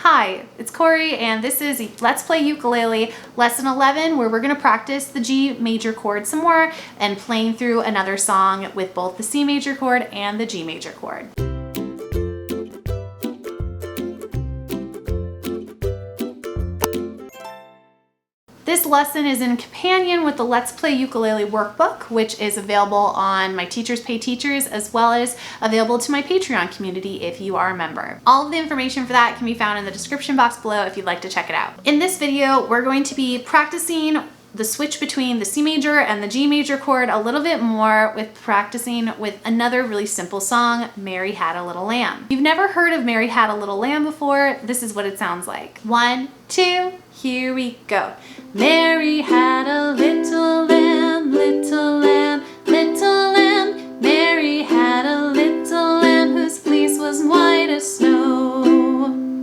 Hi, it's Cory, and this is Let's Play Ukulele Lesson 11, where we're going to practice the G major chord some more and playing through another song with both the C major chord and the G major chord. This lesson is in companion with the Let's Play Ukulele workbook, which is available on my Teachers Pay Teachers, as well as available to my Patreon community if you are a member. All of the information for that can be found in the description box below if you'd like to check it out. In this video, we're going to be practicing the switch between the C major and the G major chord a little bit more with practicing with another really simple song, Mary Had a Little Lamb. If you've never heard of Mary Had a Little Lamb before, this is what it sounds like. 1, 2, here we go. Mary had a little lamb, little lamb, little lamb. Mary had a little lamb whose fleece was white as snow.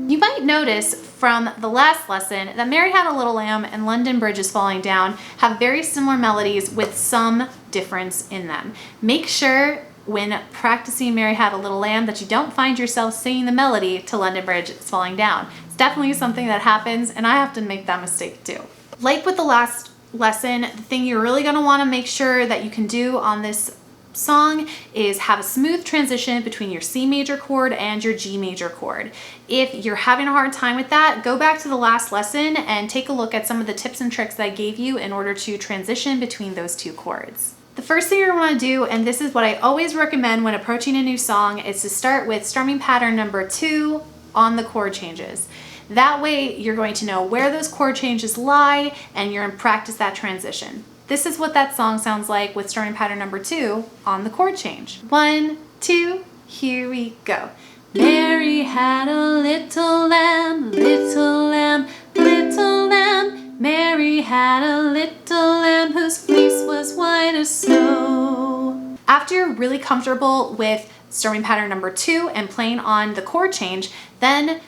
You might notice from the last lesson that Mary Had a Little Lamb and London Bridge is Falling Down have very similar melodies with some difference in them. Make sure when practicing Mary Had a Little Lamb that you don't find yourself singing the melody to London Bridge is Falling Down. It's definitely something that happens, and I have to make that mistake too. Like with the last lesson, the thing you're really going to want to make sure that you can do on this song is have a smooth transition between your C major chord and your G major chord. If you're having a hard time with that, go back to the last lesson and take a look at some of the tips and tricks that I gave you in order to transition between those two chords. The first thing you're going to want to do, and this is what I always recommend when approaching a new song, is to start with strumming pattern number 2 on the chord changes. That way you're going to know where those chord changes lie and you're in practice that transition. This is what that song sounds like with strumming pattern number 2 on the chord change. 1, 2, here we go. Mary had a little lamb, little lamb, little lamb. Mary had a little lamb whose fleece was white as snow. After you're really comfortable with strumming pattern number 2 and playing on the chord change, then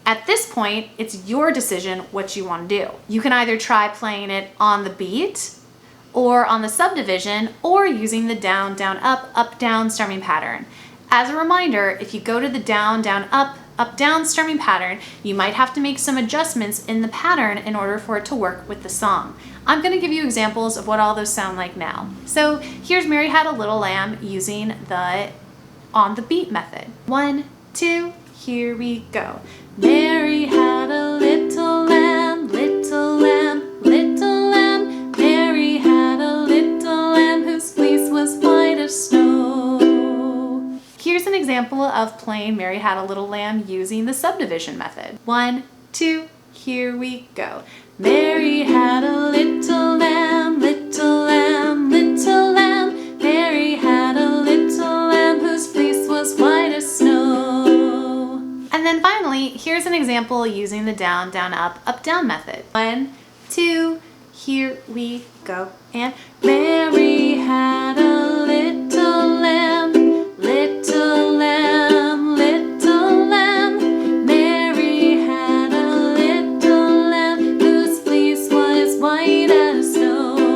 at this point, it's your decision what you want to do. You can either try playing it on the beat or on the subdivision or using the down, down, up, down strumming pattern. As a reminder, if you go to the down, down, up, down strumming pattern, you might have to make some adjustments in the pattern in order for it to work with the song. I'm going to give you examples of what all those sound like now. So here's Mary Had a Little Lamb using the on the beat method. 1, 2, here we go. Mary had a little lamb, little lamb, little lamb. Mary had a little lamb whose fleece was white as snow. Here's an example of playing Mary Had a Little Lamb using the subdivision method. 1, 2, here we go. Mary had a little lamb, little lamb, little lamb. Mary had a little lamb whose fleece was white as snow. And then finally, here's an example using the down, down, up, down method. 1, 2, here we go. And Mary had a little lamb, little lamb, little lamb. Mary had a little lamb whose fleece was white as snow.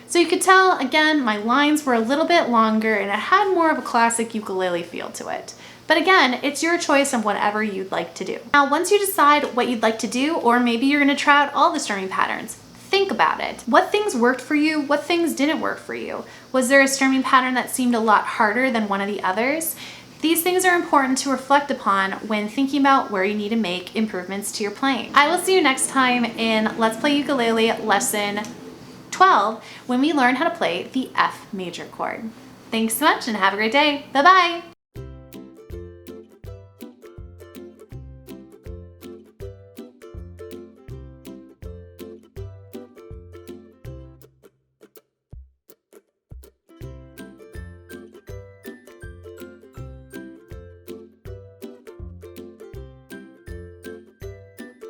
So you could tell, again, my lines were a little bit longer and it had more of a classic ukulele feel to it. But again, it's your choice of whatever you'd like to do. Now, once you decide what you'd like to do, or maybe you're gonna try out all the strumming patterns, think about it. What things worked for you? What things didn't work for you? Was there a strumming pattern that seemed a lot harder than one of the others? These things are important to reflect upon when thinking about where you need to make improvements to your playing. I will see you next time in Let's Play Ukulele Lesson 12 when we learn how to play the F major chord. Thanks so much and have a great day. Bye-bye.